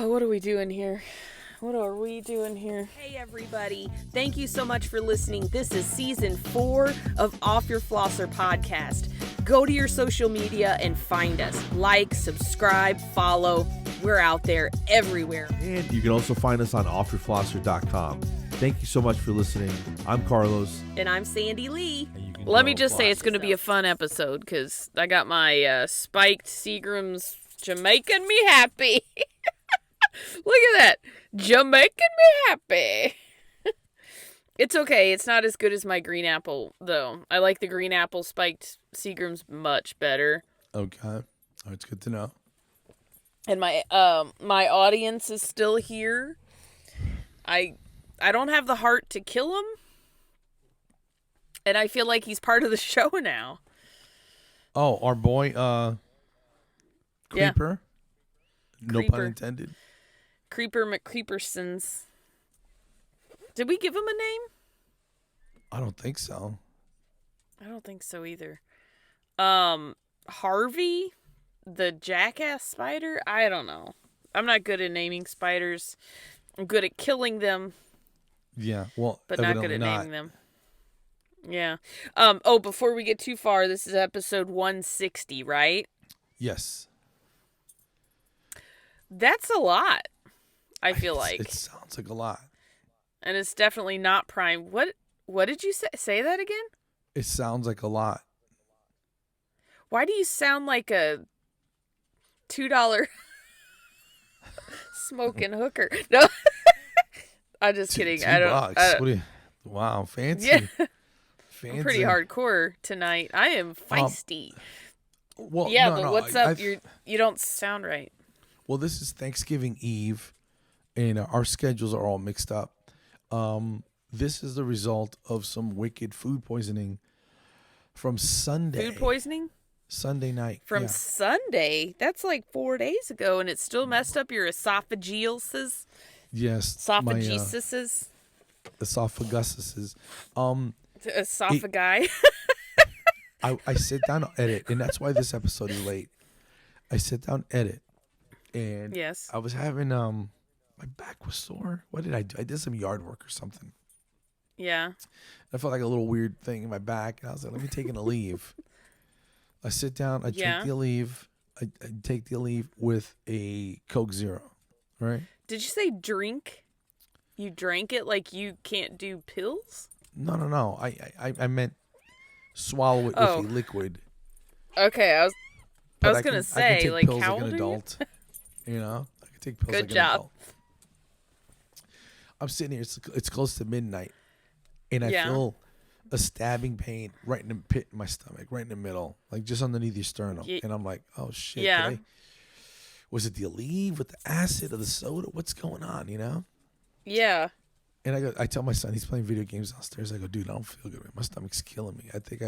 What are we doing here? What are we doing here? Hey everybody, thank you so much for listening. This is season 4 of Off Your Flosser podcast. Go to your social media and find us. Like, subscribe, follow. We're out there everywhere. And you can also find us on offyourflosser.com. Thank you so much for listening. I'm Carlos. And I'm Sandy Lee. Let me just say it's going to be a fun episode because I got my spiked Seagram's Jamaican me happy. Look at that. Jamaican me happy. It's okay. It's not as good as my green apple, though. I like the green apple spiked Seagram's much better. Okay. Oh, it's good to know. And my audience is still here. I don't have the heart to kill him. And I feel like he's part of the show now. Oh, our boy, Creeper. Yeah. No Creeper. pun intended. Creeper McCreepersons. Did we give him a name? I don't think so. I don't think so either. Harvey, the jackass spider? I don't know. I'm not good at naming spiders. I'm good at killing them, Yeah, well, but not good evidently at not. naming them. Yeah. Before we get too far, this is episode 160, right? Yes. That's a lot, I feel like. It sounds like a lot. And it's definitely not prime. What did you say? Say that again? It sounds like a lot. Why do you sound like a $2 smoking hooker? No. I'm just kidding. $2. I don't. What do you, wow, fancy. Yeah. Fancy. I'm pretty hardcore tonight. I am feisty. Well, yeah, no, but no, what's up? You don't sound right. Well, this is Thanksgiving Eve, and our schedules are all mixed up. This is the result of some wicked food poisoning from Sunday. Food poisoning? Sunday night. From yeah. Sunday? That's like 4 days ago, and it still messed up your esophageals. Yes. Esophagesis. Esophaguses. Esophagi. I sit down to edit, and that's why this episode is late. I sit down to edit, and Yes. I was having my back was sore. What did I do? I did some yard work or something. Yeah. I felt like a little weird thing in my back, and I was like, let me take a leave. I sit down, I take the leave. I take the leave with a Coke Zero, right? Did you say drink? You drank it like you can't do pills? No. I meant swallow it with a liquid. Okay, I was can gonna say, take like, pills how like an old are adult. You know, I can take pills Good like an job. adult. I'm sitting here. It's close to midnight, and I feel a stabbing pain right in the pit in my stomach, right in the middle, like just underneath your sternum. And I'm like, oh shit! Yeah. Was it the Aleve with the acid or the soda? What's going on? You know? Yeah. And I tell my son, he's playing video games downstairs. I go, dude, I don't feel good. My stomach's killing me. I think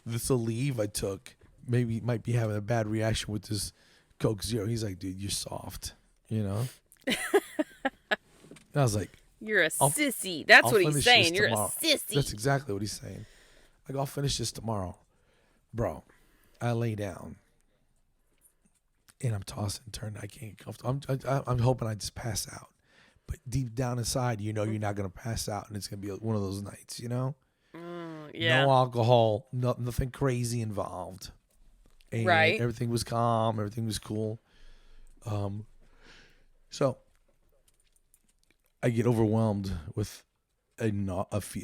this Aleve I took might be having a bad reaction with this Coke Zero. He's like, dude, you're soft. You know? And I was like, You're a sissy. That's what he's saying. You're tomorrow. a sissy. That's exactly what he's saying. Like, I'll finish this tomorrow. Bro, I lay down. And I'm tossing and turning. I can't get comfortable. I'm hoping I just pass out. But deep down inside, you know you're not going to pass out. And it's going to be one of those nights, you know? Yeah. No alcohol. Nothing crazy involved. And right. Everything was calm. Everything was cool. So I get overwhelmed with a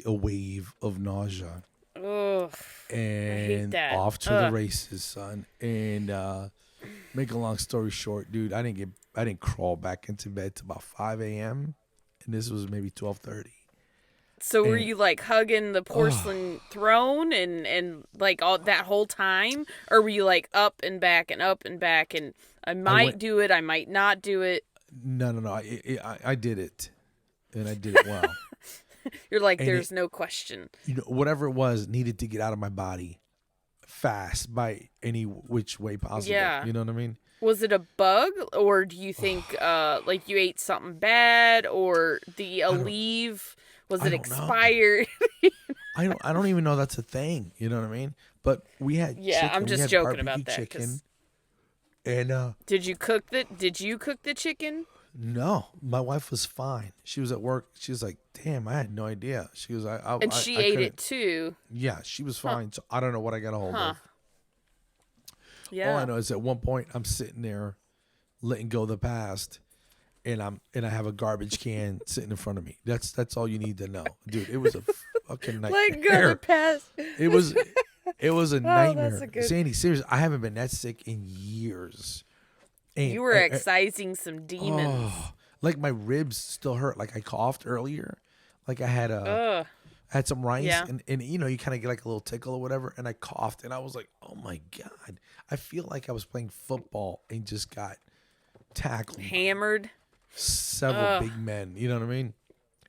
wave of nausea. Ugh. And I hate that. off to the races, son. And make a long story short, dude, I didn't crawl back into bed till about 5 a.m. And this was maybe 12:30. So were you like hugging the porcelain throne and like all that whole time? Or were you like up and back and I might do it, I might not do it? No. I did it. And I did it well. You're like, there's no question. You know, whatever it was needed to get out of my body fast by any which way possible. Yeah. You know what I mean? Was it a bug, or do you think like you ate something bad, or the Aleve, was it expired? I don't even know that's a thing. You know what I mean? But we had chicken. I'm just joking about that. Chicken. And Did you cook the chicken? no, my wife was fine. She was at work. She was like, "Damn, I had no idea." She was, And she I ate couldn't. it too. Yeah, she was fine. So I don't know what I got a hold Huh. of. Yeah. All I know is at one point I'm sitting there, letting go of the past, and I have a garbage can sitting in front of me. That's all you need to know, dude. It was a fucking nightmare. Let go the past. It was a nightmare. that's a good- Sandy, seriously, I haven't been that sick in years. And, You were excising some demons. like my ribs still hurt. Like I coughed earlier. Like I had Ugh. had some rice, Yeah. and you know, you kind of get like a little tickle or whatever, and I coughed, and I was like, oh my God, I feel like I was playing football and just got tackled by Hammered. several big men. You know what I mean?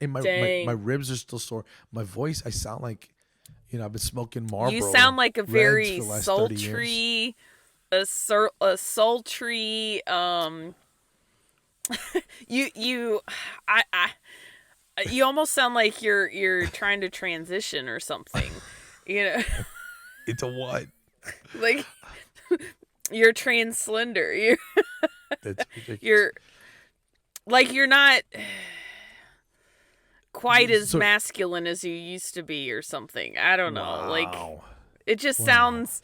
And Dang. my ribs are still sore. My voice, I sound like, you know, I've been smoking Marlboro. You sound like a Reds very for the last 30 years. sultry, a sultry. You almost sound like you're trying to transition or something. You know, Into what? like you're trans slender. That's ridiculous. You're not quite as So- masculine as you used to be or something. I don't know. Like Wow. it just sounds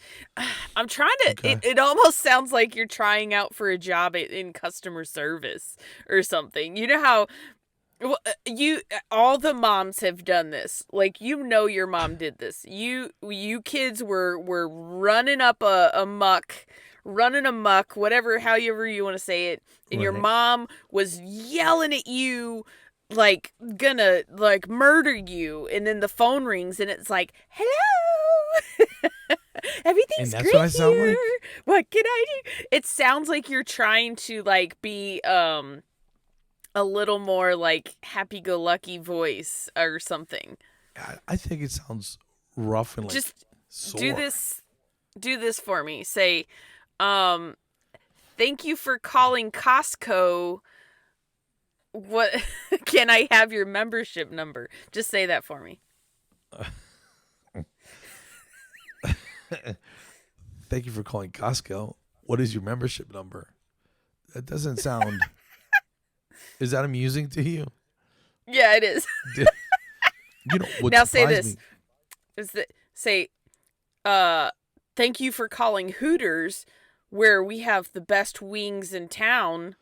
I'm trying to Okay. it almost sounds like you're trying out for a job in customer service or something. You know how all the moms have done this. Like, you know, your mom did this. You kids were running up running amok, however you want to say it, and your Right. mom was yelling at you, like gonna like murder you, and then the phone rings and it's like, hello. Everything's And that's great what I sound here. like? What can I do? It sounds like you're trying to like be a little more like happy-go-lucky voice or something. I think it sounds rough and like Just sore. do this for me. Say, thank you for calling Costco. What can I have your membership number? Just say that for me. Thank you for calling Costco. What is your membership number? That doesn't sound. Is that amusing to you? Yeah, it is. You know what? Now say surprised this. me- Is that say, thank you for calling Hooters, where we have the best wings in town.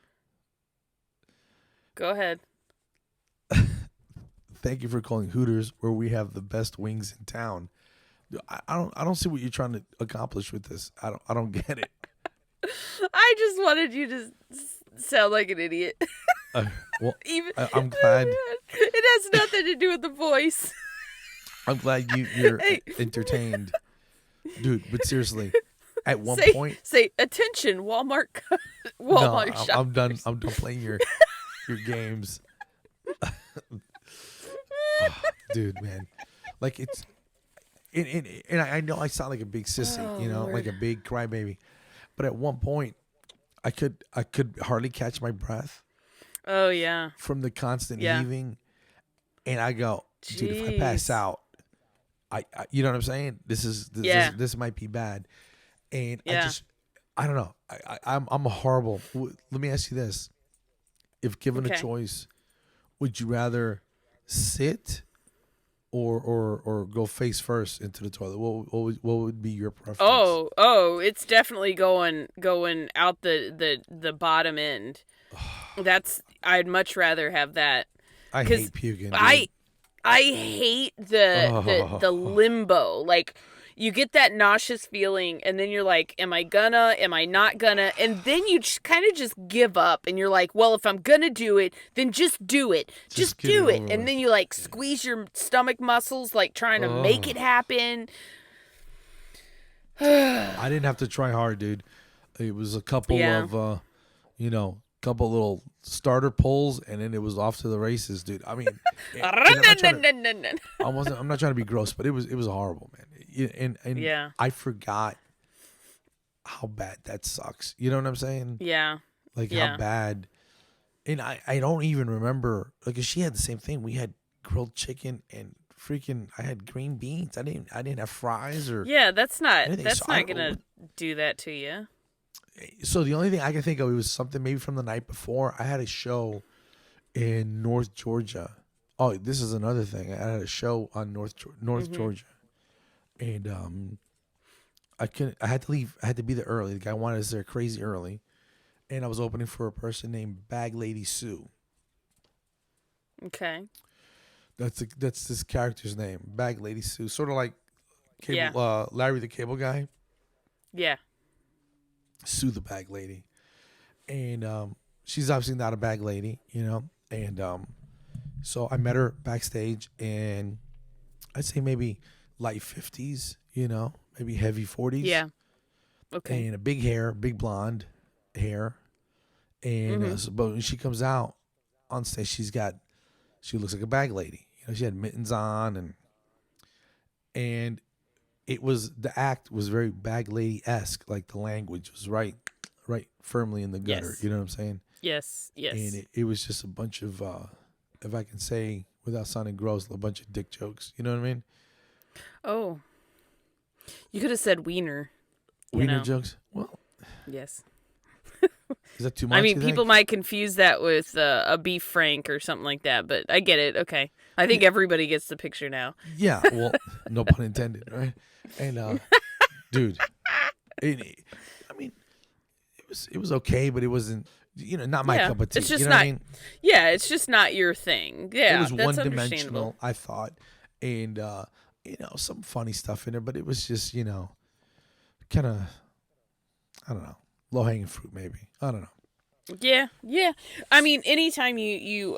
Go ahead. Thank you for calling Hooters, where we have the best wings in town. I don't see what you're trying to accomplish with this. I don't get it. I just wanted you to sound like an idiot. Well, Even I'm glad. it has nothing to do with the voice. I'm glad you're Hey. entertained, dude. But seriously, at one say, point, say attention, Walmart. no, Walmart shop. I'm done. I'm done playing your games, Oh, dude, man. Like and I know I sound like a big sissy, Oh, you know, Lord. like a big crybaby. But at one point, I could hardly catch my breath Oh yeah. from the constant Yeah. heaving, and I go, dude, if I pass Jeez. out, I you know what I'm saying? Yeah. This might be bad, and Yeah. I don't know. I'm a horrible. Let me ask you this: if given a Okay. choice, would you rather sit or go face first into the toilet? What would be your preference? Oh, it's definitely going out the bottom end. I'd much rather have that. I 'cause hate puking. Dude. I hate the limbo. Like, you get that nauseous feeling, and then you're like, am I not gonna? And then you kind of just give up, and you're like, well, if I'm gonna do it, then just do it. Just get do it it. over And with. then you like squeeze your stomach muscles, like trying to make it happen. I didn't have to try hard, dude. It was a couple Yeah. of couple little starter pulls, and then it was off to the races, dude. I mean, and I'm not trying to be gross, but it was horrible, man. And Yeah. I forgot how bad that sucks. You know what I'm saying? Yeah. Like Yeah. how bad. And I don't even remember. Like, she had the same thing. We had grilled chicken and freaking. I had green beans. I didn't have fries or. Yeah, that's not Anything. So I- gonna do that to you. So the only thing I can think of, it was something maybe from the night before. I had a show in North Georgia. Oh, this is another thing. I had a show on North Georgia, and I had to leave. I had to be there early. The guy wanted us there crazy early, and I was opening for a person named Bag Lady Sue. Okay. That's this character's name, Bag Lady Sue. Sort of like cable, Larry the Cable Guy. Yeah. Sue the Bag Lady, and she's obviously not a bag lady, and so I met her backstage, and I'd say maybe light 50s, maybe heavy 40s. Yeah. Okay. And a big blonde hair, and but when she comes out on stage, she looks like a bag lady. She had mittens on, and the act was very bag lady-esque. Like the language was right firmly in the gutter. Yes. You know what I'm saying? Yes. And it was just a bunch of, if I can say without sounding gross, a bunch of dick jokes. You know what I mean? Oh. You could have said wiener. Wiener jokes? Well, yes. is that too much? I mean, people might confuse that with a beef frank or something like that, but I get it. Okay. I think everybody gets the picture now. Yeah, well, no pun intended, right? And, dude, I mean, it was okay, but it wasn't, not my cup of tea. It's just you know not, what I mean? Yeah, it's just not your thing. Yeah, it was that's one-dimensional, I thought, and some funny stuff in there, but it was just kind of, I don't know, low-hanging fruit maybe. I don't know. Yeah. I mean, anytime you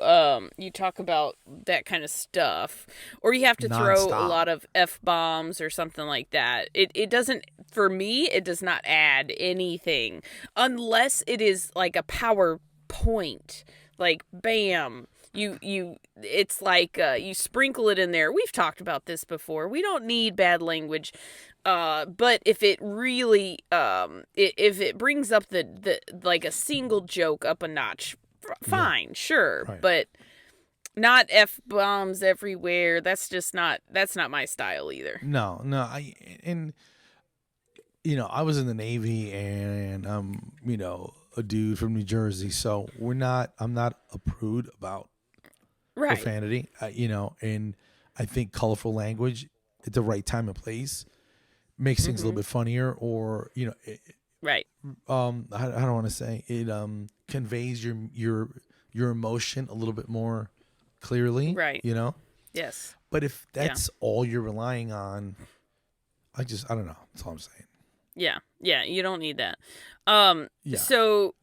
talk about that kind of stuff, or you have to throw a lot of F-bombs or something like that, it doesn't, for me, it does not add anything unless it is like a PowerPoint, like bam. It's like you sprinkle it in there. We've talked about this before. We don't need bad language. But if it really, if it brings up the like a single joke up a notch, fine, sure, right. But not F-bombs everywhere. That's not my style either. No, I was in the Navy, and I'm, a dude from New Jersey, so I'm not a prude about profanity, and I think colorful language at the right time and place makes things a little bit funnier, or right. I don't want to say it conveys your emotion a little bit more clearly, right? Yes. But if that's all you're relying on, I don't know. That's all I'm saying. Yeah, you don't need that. Yeah. So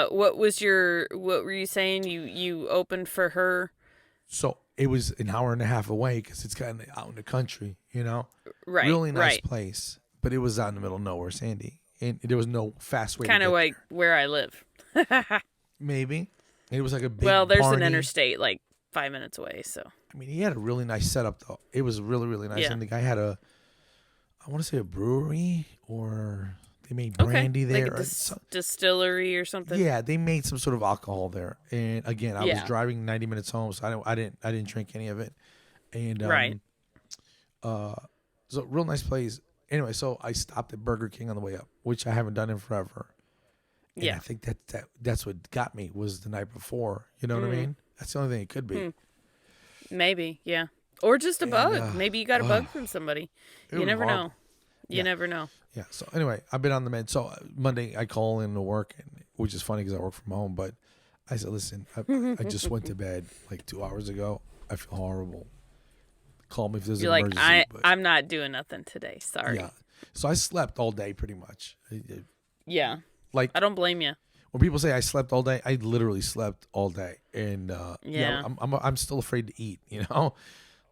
what were you saying? You opened for her? So it was an hour and a half away because it's kind of out in the country, Right. Really nice place, but it was out in the middle of nowhere, Sandy, and there was no fast way. Kind of like there. where I live. Maybe it was like a big. Well, there's barney. an interstate like 5 minutes away, so. I mean, he had a really nice setup though. It was really, really nice, and the guy had I want to say a brewery, or they made brandy there, like distillery or something. Yeah, they made some sort of alcohol there. And again, I was driving 90 minutes home, so I didn't drink any of it. And right. So real nice place. Anyway, so I stopped at Burger King on the way up, which I haven't done in forever. And I think that's what got me was the night before. You know what I mean? That's the only thing it could be. Maybe, yeah. Or just a bug. Maybe you got a bug from somebody. You never know. You never know. Yeah. So anyway, I've been on the med. So Monday I call in to work, which is funny because I work from home. But I said, listen, I just went to bed like 2 hours ago. I feel horrible. Call me if there's an emergency. You're like, I'm not doing nothing today. Sorry. Yeah. So I slept all day pretty much. Yeah. Like, I don't blame you. When people say I slept all day, I literally slept all day. And I'm still afraid to eat,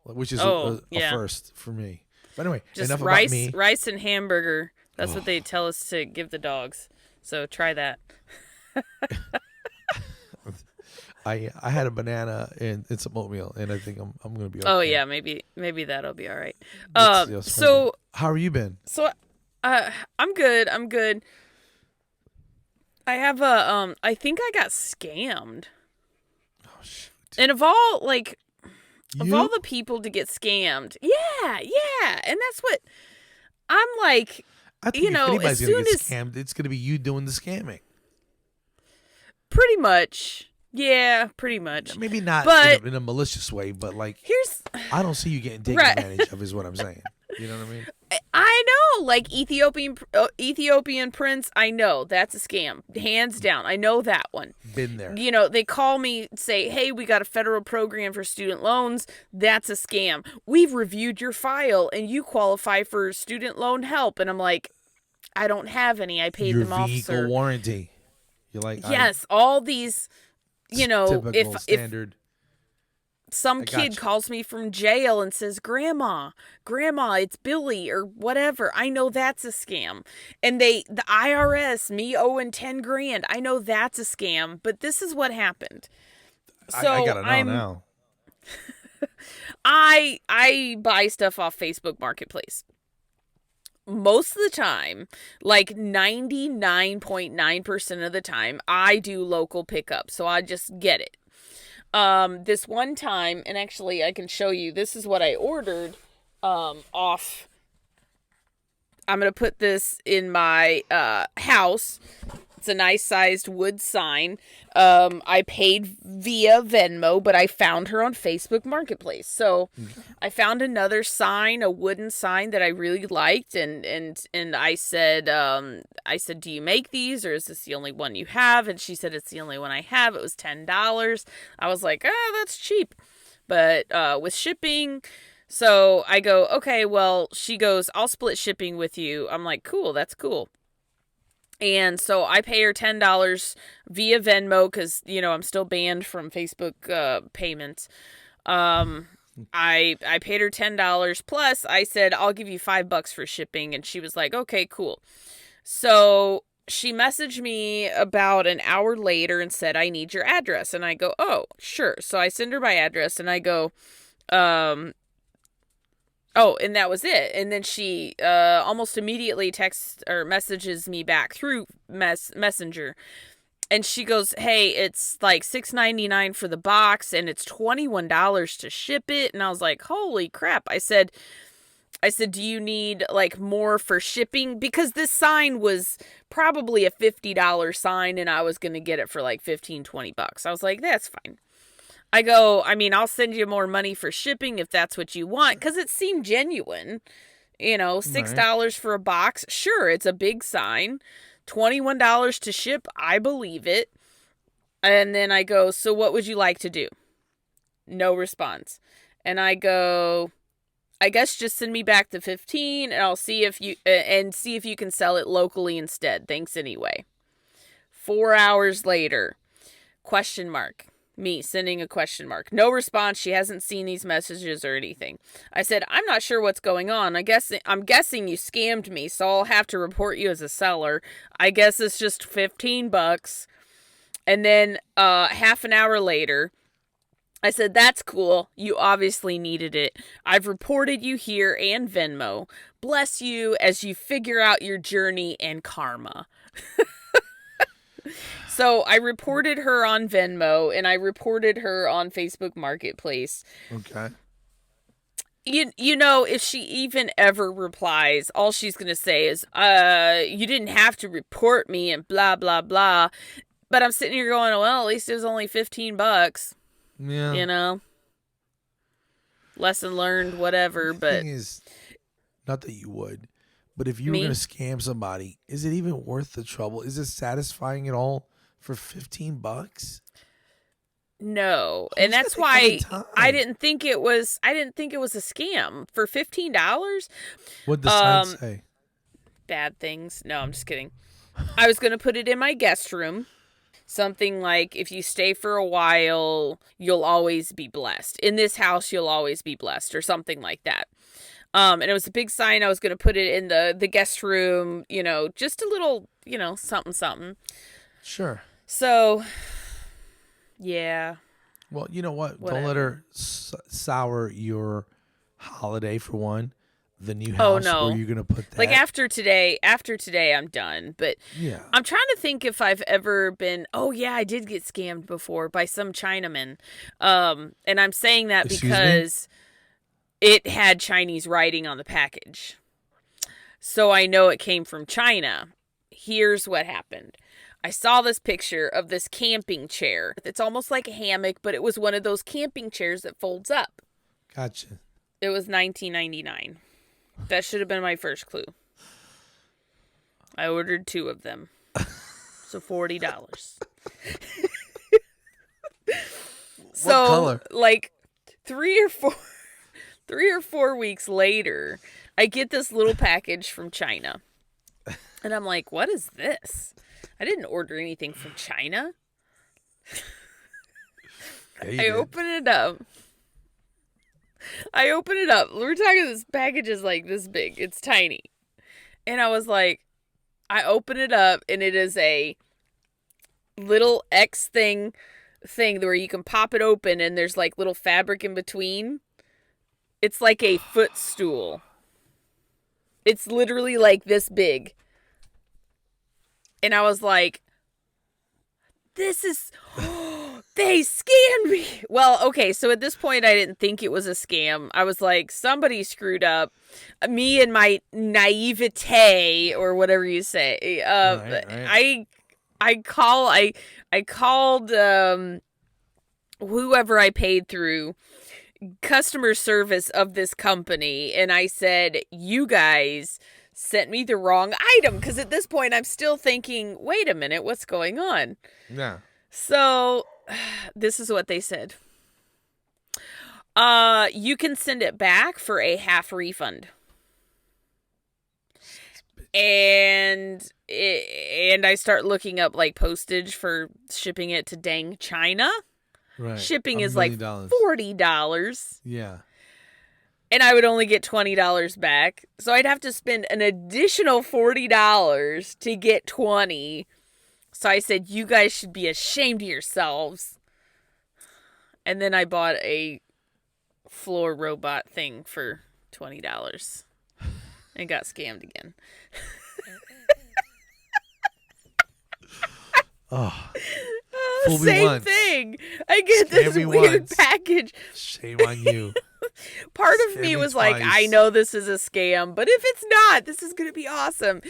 which is a first for me. But anyway, just enough rice, about me. Rice and hamburger. That's what they tell us to give the dogs. So try that. I had a banana and some oatmeal, and I think I'm gonna be okay. Oh yeah, maybe that'll be all right. So how have you been? So I'm good. I have I think I got scammed. Oh shoot. And of all all the people to get scammed, yeah, and that's what I'm like. I think you know, if anybody's as going to soon get as scammed, it's going to be you doing the scamming. pretty much, yeah, pretty much. Maybe not But in a malicious way, but like here's I don't see you getting taken Right. advantage of. Is what I'm saying. You know what I mean? I know, like Ethiopian prince. I know that's a scam, hands down. I know that one. Been there. You know, they call me, say, "Hey, we got a federal program for student loans." That's a scam. We've reviewed your file, and you qualify for student loan help. And I'm like, I don't have any. I paid Your them off, vehicle sir. warranty. You're like Yes, all these. You know, typical if standard. some I kid gotcha. calls me from jail and says, Grandma, it's Billy or whatever, I know that's a scam. And the IRS, me owing 10 grand, I know that's a scam. But this is what happened. So I gotta know now. I buy stuff off Facebook Marketplace. Most of the time, like 99.9% of the time, I do local pickup. So I just get it. This one time, and actually I can show you, this is what I ordered, off. I'm going to put this in my, house. It's a nice sized wood sign. I paid via Venmo, but I found her on Facebook Marketplace. So I found another sign, a wooden sign that I really liked. And I said, do you make these, or is this the only one you have? And she said, it's the only one I have. It was $10. I was like, that's cheap. But, with shipping, so I go, okay, well, she goes, I'll split shipping with you. I'm like, cool, that's cool. And so I pay her $10 via Venmo because, you know, I'm still banned from Facebook payments. I paid her $10 plus I said, I'll give you $5 for shipping. And she was like, okay, cool. So she messaged me about an hour later and said, I need your address. And I go, oh, sure. So I send her my address and I go, oh, and that was it. And then she almost immediately texts or messages me back through Messenger. And she goes, hey, it's like $6.99 for the box and it's $21 to ship it. And I was like, holy crap. I said, do you need like more for shipping? Because this sign was probably a $50 sign and I was going to get it for like $15-20. I was like, that's fine. I go, I mean, I'll send you more money for shipping if that's what you want. Because it seemed genuine. You know, $6 for a box. Sure, it's a big sign. $21 to ship. I believe it. And then I go, so what would you like to do? No response. And I go, I guess just send me back the 15 and I'll see if you, see if you can sell it locally instead. Thanks anyway. 4 hours later, question mark. Me sending a question mark. No response. She hasn't seen these messages or anything. I said, I'm not sure what's going on. I'm guessing you scammed me, so I'll have to report you as a seller. I guess it's just $15. And then half an hour later, I said, that's cool. You obviously needed it. I've reported you here and Venmo. Bless you as you figure out your journey and karma. So I reported her on Venmo and I reported her on Facebook Marketplace. Okay. You know, if she even ever replies, all she's going to say is, you didn't have to report me and blah, blah, blah. But I'm sitting here going, well, at least it was only $15. Yeah. You know? Lesson learned, whatever, The but... thing is, not that you would, but if you were Me? going to scam somebody, is it even worth the trouble? Is it satisfying at all for $15? No, Who's and that's got that why kind of time? I didn't think it was a scam for $15. What'd the sign say? Bad things. No, I'm just kidding. I was going to put it in my guest room. Something like, if you stay for a while, you'll always be blessed. In this house, you'll always be blessed, or something like that. And it was a big sign. I was going to put it in the guest room, you know, just a little, you know, something. Sure. So, yeah. Well, you know what? Whatever. Don't let her sour your holiday, for one. The new Oh, house no. where you're going to put that. Like after today, I'm done. But Yeah. I'm trying to think if I've ever been, oh yeah, I did get scammed before by some Chinaman. And I'm saying that Excuse me? because it had Chinese writing on the package. So I know it came from China. Here's what happened. I saw this picture of this camping chair. It's almost like a hammock, but it was one of those camping chairs that folds up. Gotcha. It was $19.99. That should have been my first clue. I ordered 2 of them. So $40. So, what color? Like 3 or 4 weeks later, I get this little package from China. And I'm like, what is this? I didn't order anything from China. I open it up. We're talking, this package is like this big. It's tiny. And I was like, I open it up and it is a little X thing where you can pop it open and there's like little fabric in between. It's like a footstool. It's literally like this big. And I was like, this is, they scammed me. Well, okay, so at this point, I didn't think it was a scam. I was like, somebody screwed up. Me and my naivete, or whatever you say. Right. I called whoever I paid through, customer service of this company, and I said, you guys sent me the wrong item, because at this point I'm still thinking, wait a minute, what's going on? Yeah. So this is what they said. You can send it back for a half refund. And I start looking up like postage for shipping it to dang China. Right. Shipping is $1 million. like $40. Yeah. And I would only get $20 back. So I'd have to spend an additional $40 to get 20. So I said, you guys should be ashamed of yourselves. And then I bought a floor robot thing for $20 and got scammed again. Oh. Same thing. I get this weird package. Shame on you. Part of me was like, I know this is a scam, but if it's not, this is going to be awesome.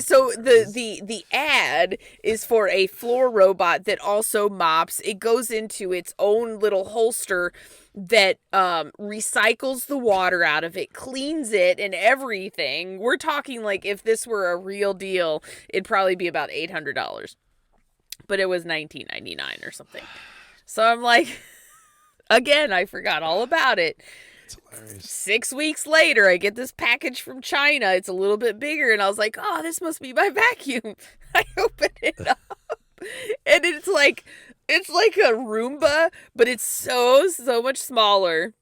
So the ad is for a floor robot that also mops. It goes into its own little holster that recycles the water out of it, cleans it, and everything. We're talking like if this were a real deal, it'd probably be about $800. But it was $19.99 or something. So I'm like, again, I forgot all about it. It's hilarious. 6 weeks later, I get this package from China. It's a little bit bigger, and I was like, oh, this must be my vacuum. I open it up, and it's like a Roomba, but it's so much smaller.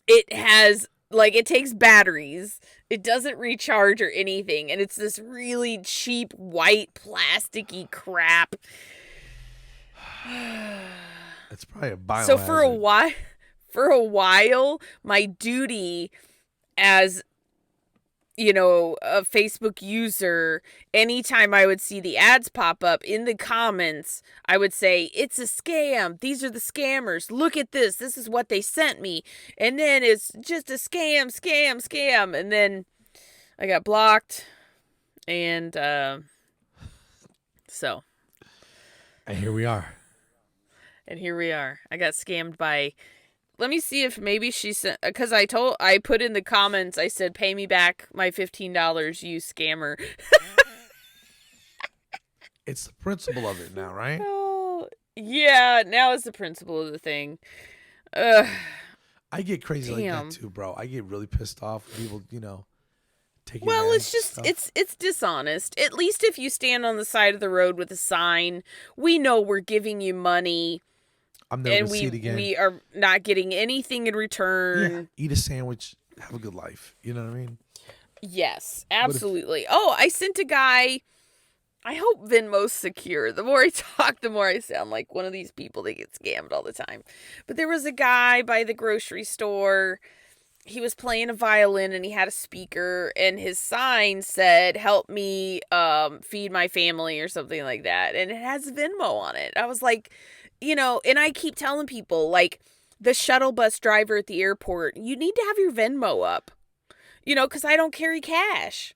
It has, like, it takes batteries. It doesn't recharge or anything, and it's this really cheap, white, plasticky crap. It's probably a biohazard. So for a while, my duty as, you know, a Facebook user, anytime I would see the ads pop up in the comments, I would say, it's a scam. These are the scammers. Look at this. This is what they sent me. And then it's just a scam. And then I got blocked. And so. And here we are. I got scammed by... Let me see if maybe she sent, because I put in the comments, I said, pay me back my $15, you scammer. It's the principle of it now, right? Oh, yeah, now it's the principle of the thing. I get crazy like that too, bro. I get really pissed off when people, you know, taking Well, it's just, stuff. it's dishonest. At least if you stand on the side of the road with a sign, we know we're giving you money. I'm never going to see it again. We are not getting anything in return. Yeah, eat a sandwich, have a good life. You know what I mean? Yes, absolutely. I sent a guy. I hope Venmo's secure. The more I talk, the more I sound like one of these people that get scammed all the time. But there was a guy by the grocery store. He was playing a violin and he had a speaker, and his sign said, help me feed my family or something like that. And it has Venmo on it. I was like, you know, and I keep telling people, like, the shuttle bus driver at the airport, you need to have your Venmo up, you know, because I don't carry cash.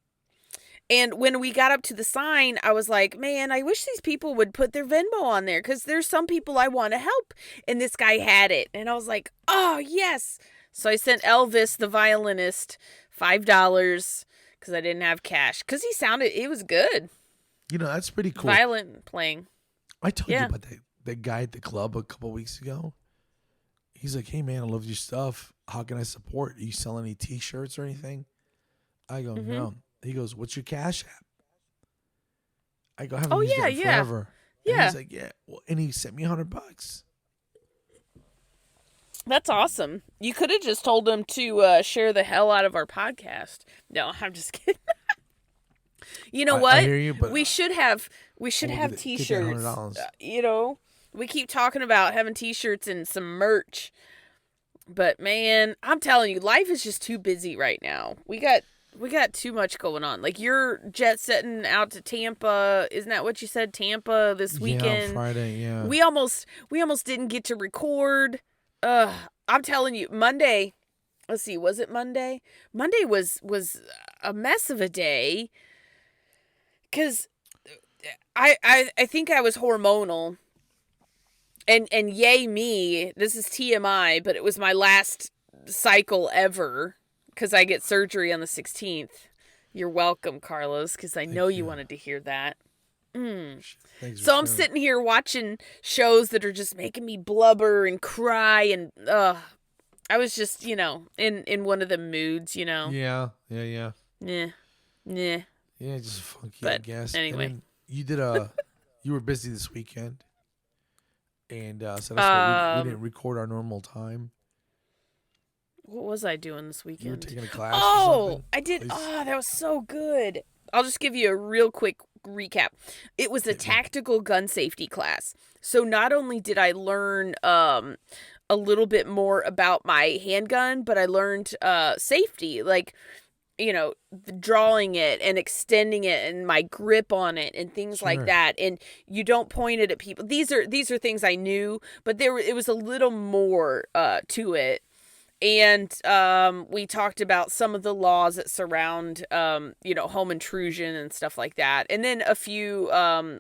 And when we got up to the sign, I was like, man, I wish these people would put their Venmo on there because there's some people I want to help. And this guy had it. And I was like, oh, yes. So I sent Elvis, the violinist, $5 because I didn't have cash. Because it was good. You know, that's pretty cool. Violin playing. I told you about that guy at the club a couple weeks ago. He's like, hey, man, I love your stuff. How can I support? Are you selling any T-shirts or anything? I go, no. He goes, what's your Cash App? I go, I haven't used it in forever. And he's like, yeah. Well, and he sent me $100. That's awesome. You could have just told him to share the hell out of our podcast. No, I'm just kidding. You know what? I hear you, but we should have T-shirts. You know, we keep talking about having T-shirts and some merch. But man, I'm telling you, life is just too busy right now. We got too much going on. Like you're jet setting out to Tampa. Isn't that what you said? Tampa this weekend. Yeah, Friday, yeah. We almost didn't get to record. I'm telling you, Monday. Let's see, was it Monday? Monday was a mess of a day. 'Cause I think I was hormonal. And yay me, this is TMI, but it was my last cycle ever. Because I get surgery on the 16th. You're welcome, Carlos, because I know you wanted to hear that. So I'm sitting here watching shows that are just making me blubber and cry. And I was just, in one of the moods, Yeah. Yeah, just funky, but I guess. Anyway. And then you were busy this weekend. And so that's why we didn't record our normal time. What was I doing this weekend? You were taking a class or something? I did. Please. Oh, that was so good. I'll just give you a real quick recap. It was a tactical gun safety class. So not only did I learn a little bit more about my handgun, but I learned safety, like, drawing it and extending it and my grip on it and things like that. And you don't point it at people. These are things I knew, but it was a little more to it. And we talked about some of the laws that surround, home intrusion and stuff like that. And then a few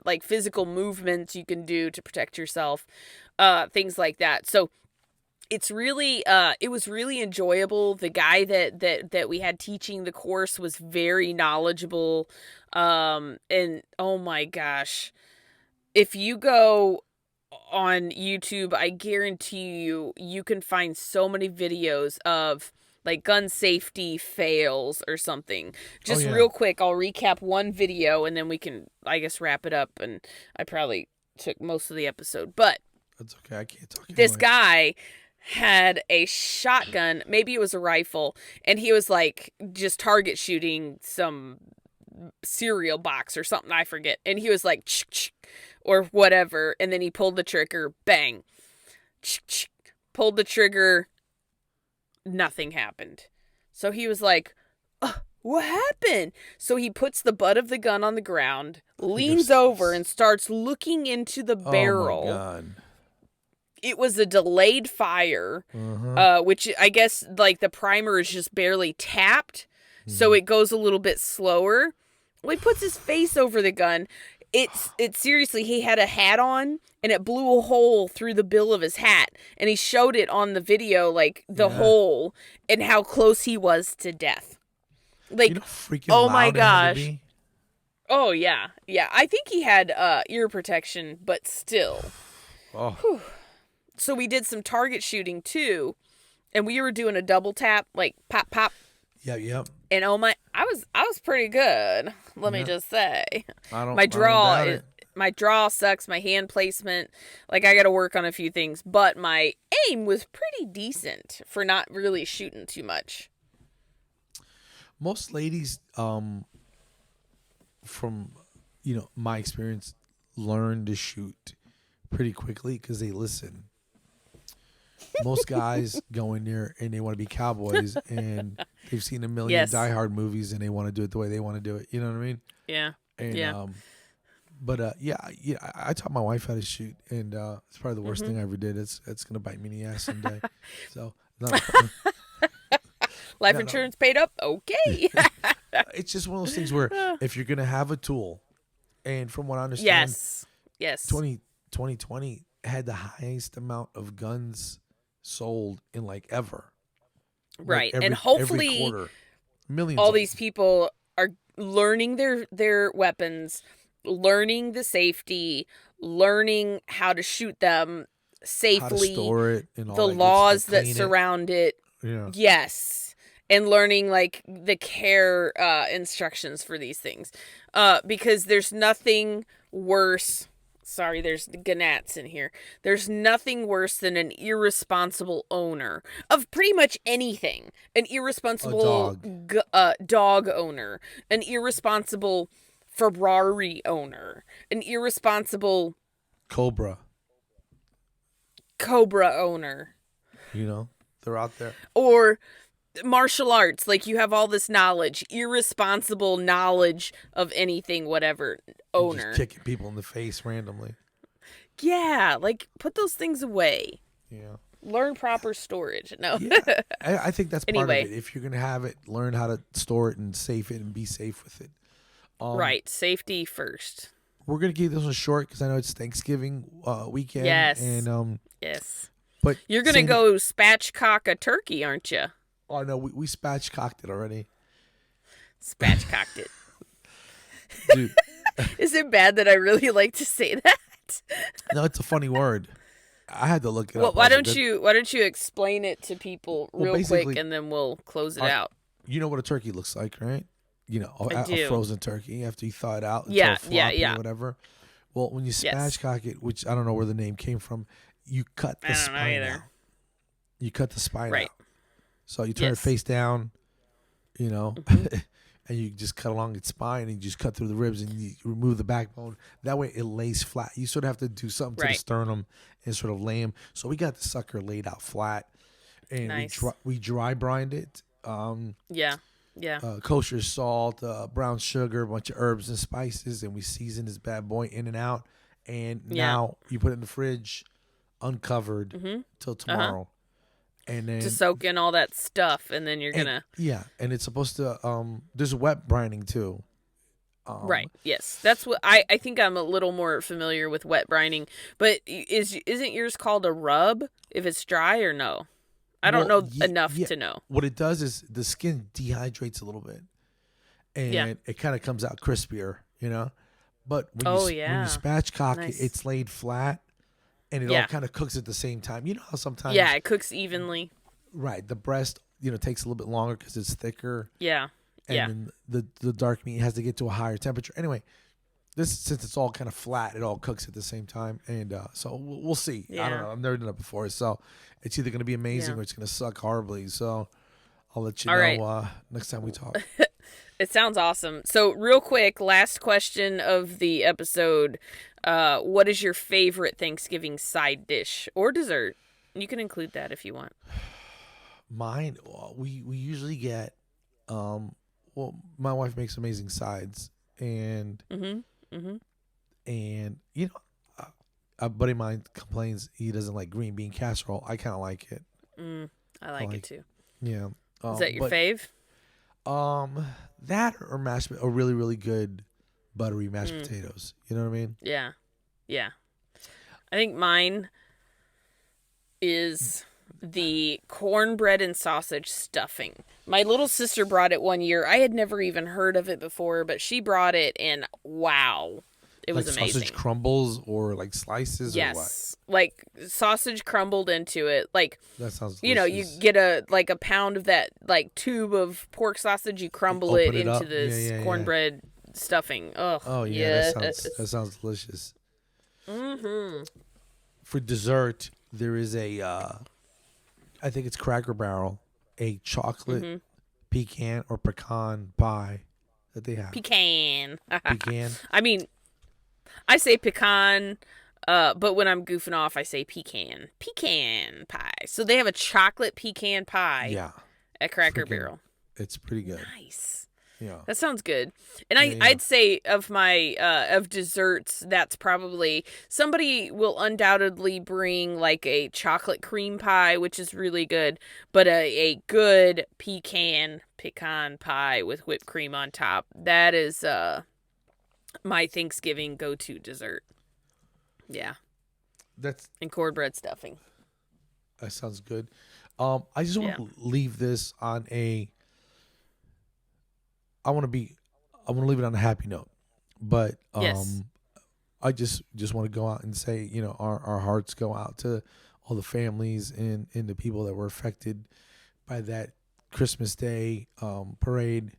like physical movements you can do to protect yourself, things like that. So it's really, it was really enjoyable. The guy that we had teaching the course was very knowledgeable. And oh my gosh, if you go on YouTube, I guarantee you can find so many videos of like gun safety fails or something. Just real quick, I'll recap one video and then we can, I guess, wrap it up. And I probably took most of the episode, but that's okay. I can't talk. This guy had a shotgun, maybe it was a rifle, and he was like just target shooting some cereal box or something, I forget. And he was like, ch-ch, or whatever, and then he pulled the trigger, bang, ch-ch, pulled the trigger, nothing happened. So he was like, what happened? So he puts the butt of the gun on the ground, leans over, and starts looking into the barrel. Oh my God. It was a delayed fire, which I guess like the primer is just barely tapped, so it goes a little bit slower. Well, he puts his face over the gun. It's seriously, he had a hat on and it blew a hole through the bill of his hat, and he showed it on the video, like the hole and how close he was to death. Like, oh my gosh. Oh yeah. Yeah. I think he had ear protection, but still. Oh. Whew. So we did some target shooting too, and we were doing a double tap, like pop, pop. Yep. And I was pretty good. Let me just say, my draw sucks. My hand placement, like I got to work on a few things, but my aim was pretty decent for not really shooting too much. Most ladies, from my experience, learn to shoot pretty quickly because they listen. Most guys go in there and they want to be cowboys, and they've seen a million Die Hard movies, and they want to do it the way they want to do it. You know what I mean? Yeah. And, I taught my wife how to shoot, and it's probably the worst thing I ever did. It's gonna bite me in the ass someday. So life insurance paid up. Okay. it's just one of those things where if you're gonna have a tool, and from what I understand, yes, 2020 had the highest amount of guns sold in like ever. Right. Like and every hopefully quarter, millions. all of these them. people are learning their weapons, learning the safety, learning how to shoot them safely, how to store it, and all the that good laws stuff, that clean it. surround it. Yeah. Yes. And learning like the care instructions for these things. Because there's nothing worse. Sorry, there's gnats in here. There's nothing worse than an irresponsible owner of pretty much anything. An irresponsible dog owner. An irresponsible Ferrari owner. An irresponsible Cobra. owner. You know, they're out there. Or martial arts, like you have all this knowledge, irresponsible knowledge of anything, whatever, owner. Just kicking people in the face randomly. Yeah, like put those things away. Yeah. Learn proper storage. No. Yeah, I think that's part Anyway. of it. If you're gonna have it, learn how to store it and safe it and be safe with it. Right, safety first. We're gonna keep this one short because I know it's Thanksgiving weekend. Yes. And Yes. but You're gonna go spatchcock a turkey, aren't you? Oh no, we spatchcocked it already. Spatchcocked it. Dude. Is it bad that I really like to say that? No, it's a funny word. I had to look it Well, up. why don't you explain it to people real quick, basically, and then we'll close it out. You know what a turkey looks like, right? You know, I do. a frozen turkey after you thaw it out. Yeah, until floppy yeah. or whatever. Well, when you Yes. spatchcock it, which I don't know where the name came from, you cut the I don't know spine either. out. You cut the spine Right. out. So you turn it Yes. face down, you know, Mm-hmm. and you just cut along its spine and you just cut through the ribs and you remove the backbone. That way it lays flat. You sort of have to do something to the Right. sternum and sort of lay him. So we got the sucker laid out flat, and Nice. we dry brined it. Yeah. Kosher salt, brown sugar, a bunch of herbs and spices, and we season this bad boy in and out. And now you put it in the fridge, uncovered, till tomorrow. And then To soak in all that stuff, and then you're gonna and it's supposed to there's wet brining too. right. Yes, that's what I think. I'm a little more familiar with wet brining, but isn't yours called a rub if it's dry or no? I don't know enough to know. What it does is the skin dehydrates a little bit, and it kind of comes out crispier, you know. But when you spatchcock it, it's laid flat, and it all kind of cooks at the same time. You know how sometimes it cooks evenly. Right, the breast takes a little bit longer because it's thicker. Yeah, and then the dark meat has to get to a higher temperature. Anyway, since it's all kind of flat, it all cooks at the same time, and so we'll see. Yeah. I don't know. I've never done it before, so it's either going to be amazing or it's going to suck horribly. So I'll let you know next time we talk. It sounds awesome. So real quick, last question of the episode. What is your favorite Thanksgiving side dish or dessert? You can include that if you want. Mine, we usually get, my wife makes amazing sides, and and a buddy of mine complains he doesn't like green bean casserole. I kind of like it. I like it too. Yeah. Is that your fave? That or really, really good buttery mashed potatoes. You know what I mean? Yeah. Yeah. I think mine is the cornbread and sausage stuffing. My little sister brought it one year. I had never even heard of it before, but she brought it, and wow, it was amazing. Sausage crumbles or like slices or what? Like sausage crumbled into it. Like, that sounds delicious. you get a pound of that like tube of pork sausage, you crumble it into this cornbread stuffing. Oh yeah, that sounds delicious. For dessert, there is I think it's Cracker Barrel, a chocolate pecan or pecan pie that they have. Pecan. Pecan. I mean, I say pecan, but when I'm goofing off, I say pecan. Pecan pie. So they have a chocolate pecan pie. Yeah. At Cracker Barrel. It's pretty good. Nice. Yeah. That sounds good. And Yeah. I'd say of my of desserts, that's probably somebody will undoubtedly bring like a chocolate cream pie, which is really good, but a good pecan pie with whipped cream on top. That is my Thanksgiving go-to dessert. Yeah. And cornbread stuffing. That sounds good. I just want to leave this on I want to leave it on a happy note, but Yes. I just want to go out and say, our hearts go out to all the families and the people that were affected by that Christmas Day parade.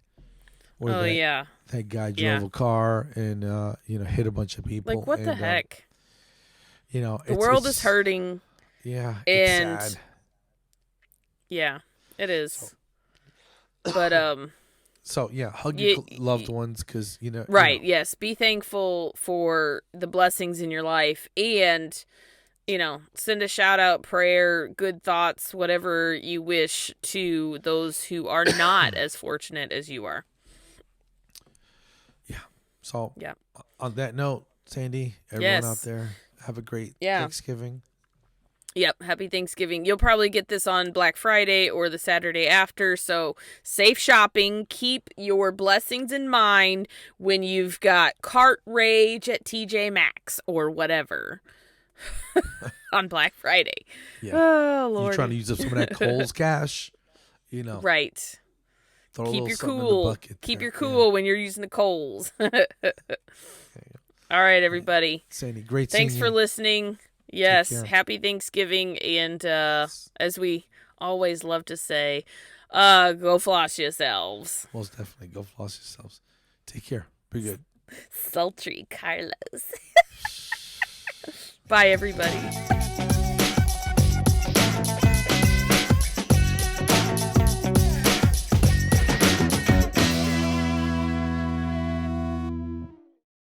Where that guy drove a car and hit a bunch of people. Like, what the heck? The world is hurting. Yeah, and it's sad. Yeah, it is. But So yeah, hug your loved ones because Right. Yes. Be thankful for the blessings in your life, and send a shout out, prayer, good thoughts, whatever you wish to those who are not as fortunate as you are. Yeah. So on that note, Sandy, everyone out there, have a great Thanksgiving. Yep. Happy Thanksgiving. You'll probably get this on Black Friday or the Saturday after. So safe shopping. Keep your blessings in mind when you've got cart rage at TJ Maxx or whatever on Black Friday. Yeah. Oh, Lord. You're trying to use up some of that Kohl's cash, Right. Keep your cool. Keep your cool when you're using the Kohl's. All right, everybody. Sandy, great. Thanks for listening. Yes, happy Thanksgiving, and as we always love to say, go floss yourselves. Most definitely, go floss yourselves. Take care. Be good. Sultry Carlos. Bye, everybody.